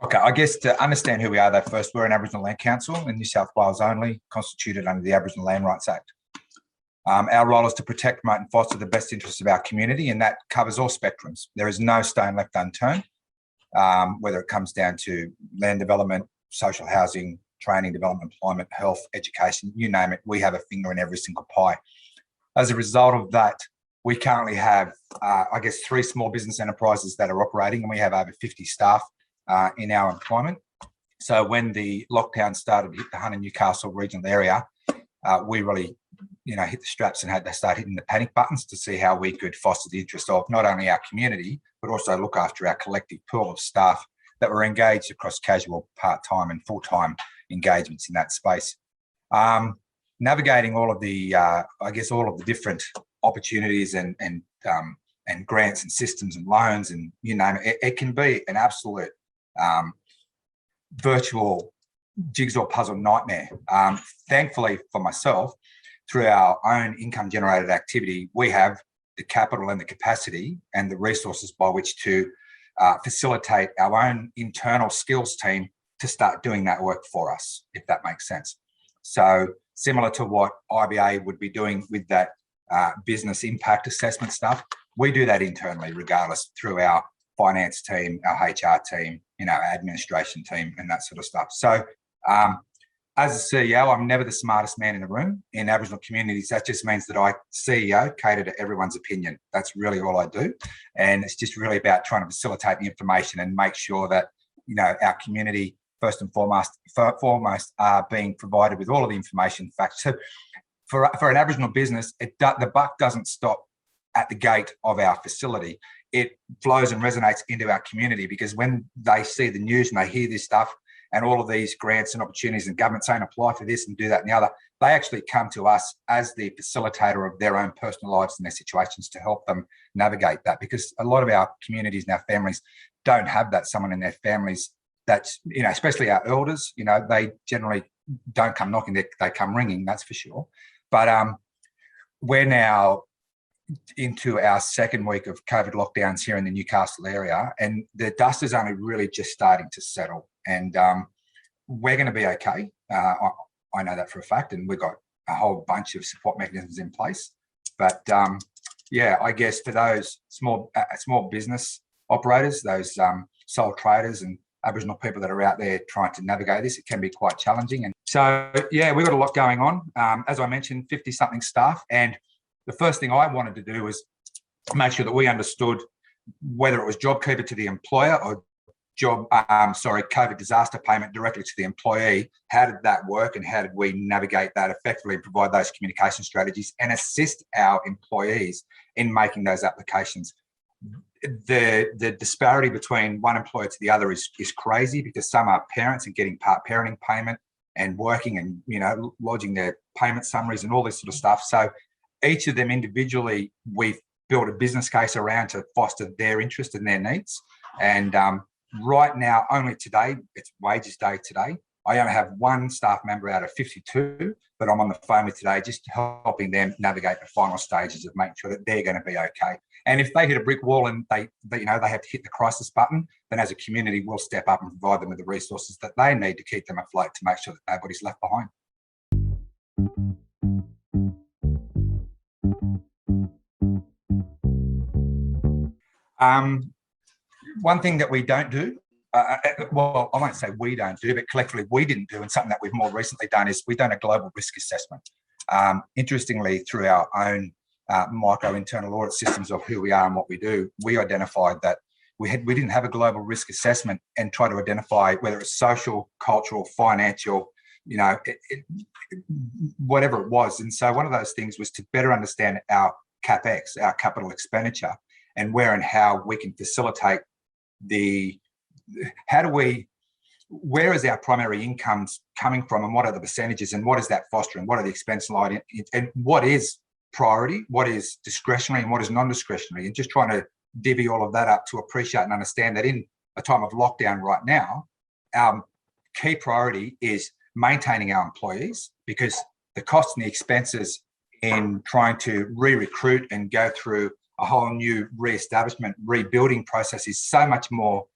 Okay, I guess to understand who we are, though, first, we're an Aboriginal Land Council in New South Wales only, constituted under the Aboriginal Land Rights Act. Our role is to protect, promote and foster the best interests of our community, and that covers all spectrums. There is no stone left unturned, whether it comes down to land development, social housing, training, development, employment, health, education, you name it, we have a finger in every single pie. As a result of that, we currently have, I guess, 3 small business enterprises that are operating, and we have over 50 staff in our employment. So when the lockdown started to hit the Hunter Newcastle regional area, we really, hit the straps and had to start hitting the panic buttons to see how we could foster the interest of not only our community, but also look after our collective pool of staff that were engaged across casual, part-time and full-time engagements in that space. Navigating all of the, all of the different opportunities and grants and systems and loans and you name it, it can be an absolute virtual jigsaw puzzle nightmare. Thankfully for myself, through our own income generated activity, we have the capital and the capacity and the resources by which to facilitate our own internal skills team to start doing that work for us, if that makes sense. So similar to what IBA would be doing with that business impact assessment stuff, we do that internally regardless through our finance team, our HR team, our administration team and that sort of stuff. So as a CEO, I'm never the smartest man in the room. In Aboriginal communities, that just means that I, CEO, cater to everyone's opinion. That's really all I do. And it's just really about trying to facilitate the information and make sure that, our community, first and foremost are being provided with all of the information, facts. So for an Aboriginal business, the buck doesn't stop at the gate of our facility. It flows and resonates into our community, because when they see the news and they hear this stuff and all of these grants and opportunities and government saying apply for this and do that and the other, they actually come to us as the facilitator of their own personal lives and their situations to help them navigate that, because a lot of our communities and our families don't have that someone in their families that's, especially our elders, they generally don't come knocking, they come ringing, that's for sure. But we're now into our 2nd week of COVID lockdowns here in the Newcastle area, and the dust is only really just starting to settle, and we're going to be okay. I know that for a fact, and we've got a whole bunch of support mechanisms in place. But I guess for those small business operators, those sole traders and Aboriginal people that are out there trying to navigate this, it can be quite challenging. And so, we've got a lot going on. As I mentioned, 50-something staff, and the first thing I wanted to do was make sure that we understood whether it was JobKeeper to the employer or COVID disaster payment directly to the employee. How did that work, and how did we navigate that effectively and provide those communication strategies and assist our employees in making those applications? The disparity between one employer to the other is crazy, because some are parents and getting part parenting payment and working and lodging their payment summaries and all this sort of stuff. So each of them individually, we've built a business case around to foster their interest and their needs. And right now, only today, it's wages day today, I only have 1 staff member out of 52, but I'm on the phone with today just helping them navigate the final stages of making sure that they're going to be okay. And if they hit a brick wall and they have to hit the crisis button, then as a community, we'll step up and provide them with the resources that they need to keep them afloat, to make sure that nobody's left behind. One thing that we don't do, well, I won't say we don't do, but collectively we didn't do, and something that we've more recently done, is we've done a global risk assessment. Interestingly, through our own micro internal audit systems of who we are and what we do, we identified that we didn't have a global risk assessment and try to identify whether it's social, cultural, financial, whatever it was. And so one of those things was to better understand our CapEx, our capital expenditure, and where and how we can facilitate where is our primary incomes coming from, and what are the percentages, and what is that fostering, what are the expense line, and what is priority, what is discretionary and what is non-discretionary, and just trying to divvy all of that up to appreciate and understand that in a time of lockdown right now, our key priority is maintaining our employees, because the costs and the expenses in trying to re-recruit and go through a whole new re-establishment, rebuilding process is so much more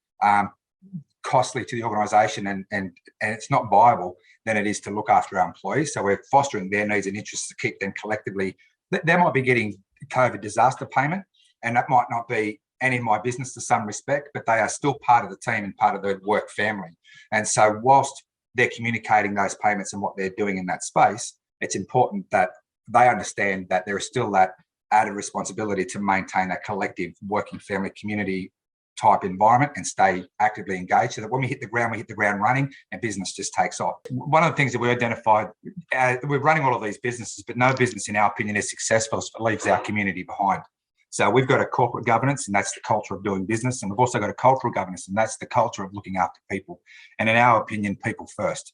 costly to the organisation and it's not viable than it is to look after our employees. So we're fostering their needs and interests to keep them collectively. They might be getting COVID disaster payment, and that might not be any of my business to some respect, but they are still part of the team and part of the work family. And so whilst they're communicating those payments and what they're doing in that space, it's important that they understand that there is still that added responsibility to maintain that collective working family community type environment and stay actively engaged, so that when we hit the ground running and business just takes off. One of the things that we identified, we're running all of these businesses, but no business in our opinion is successful if it leaves our community behind. So we've got a corporate governance, and that's the culture of doing business. And we've also got a cultural governance, and that's the culture of looking after people. And in our opinion, people first.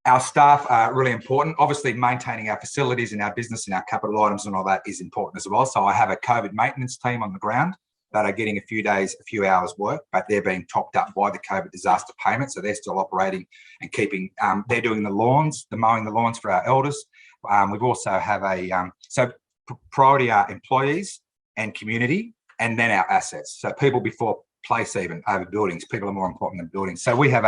Our staff are really important. Obviously, maintaining our facilities and our business and our capital items and all that is important as well. So I have a COVID maintenance team on the ground that are getting a few hours work, but they're being topped up by the COVID disaster payment. So they're still operating and keeping, they're doing the mowing the lawns for our elders. We've also have so priority are employees and community, and then our assets. So people before place, even over buildings. People are more important than buildings. So we have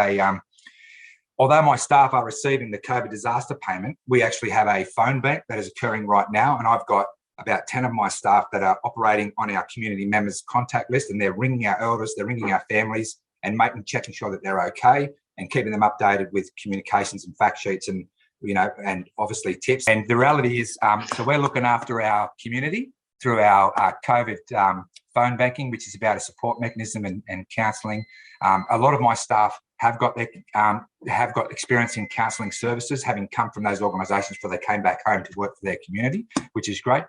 although my staff are receiving the COVID disaster payment, we actually have a phone bank that is occurring right now. And I've got about 10 of my staff that are operating on our community members contact list, and they're ringing our elders, they're ringing our families and checking sure that they're okay and keeping them updated with communications and fact sheets and, and obviously tips. And the reality is, so we're looking after our community through our COVID phone banking, which is about a support mechanism and counselling. A lot of my staff have got experience in counselling services, having come from those organisations before they came back home to work for their community, which is great.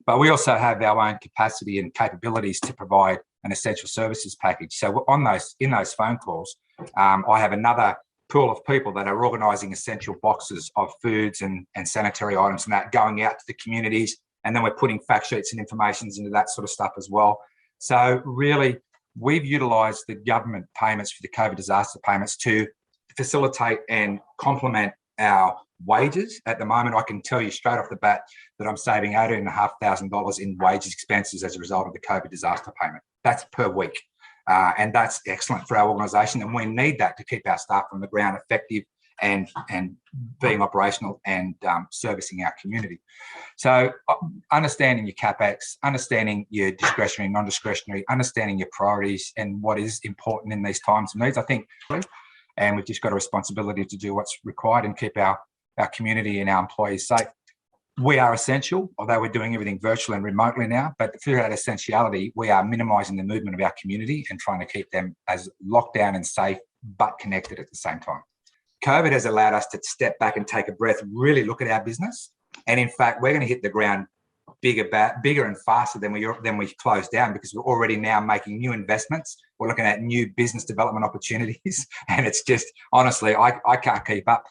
But we also have our own capacity and capabilities to provide an essential services package. So in those phone calls, I have another pool of people that are organising essential boxes of foods and sanitary items and that going out to the communities. And then we're putting fact sheets and informations into that sort of stuff as well. So really, we've utilised the government payments for the COVID disaster payments to facilitate and complement our wages. At the moment, I can tell you straight off the bat that I'm saving $18,500 in wages expenses as a result of the COVID disaster payment. That's per week. And that's excellent for our organisation. And we need that to keep our staff on the ground effective and being operational and servicing our community. So understanding your CapEx, understanding your discretionary, non-discretionary, understanding your priorities and what is important in these times of needs, I think, and we've just got a responsibility to do what's required and keep our community and our employees safe. We are essential, although we're doing everything virtually and remotely now, but through that essentiality, we are minimising the movement of our community and trying to keep them as locked down and safe, but connected at the same time. COVID has allowed us to step back and take a breath, really look at our business. And in fact, we're going to hit the ground bigger and faster than we closed down, because we're already now making new investments. We're looking at new business development opportunities. And it's just, honestly, I can't keep up.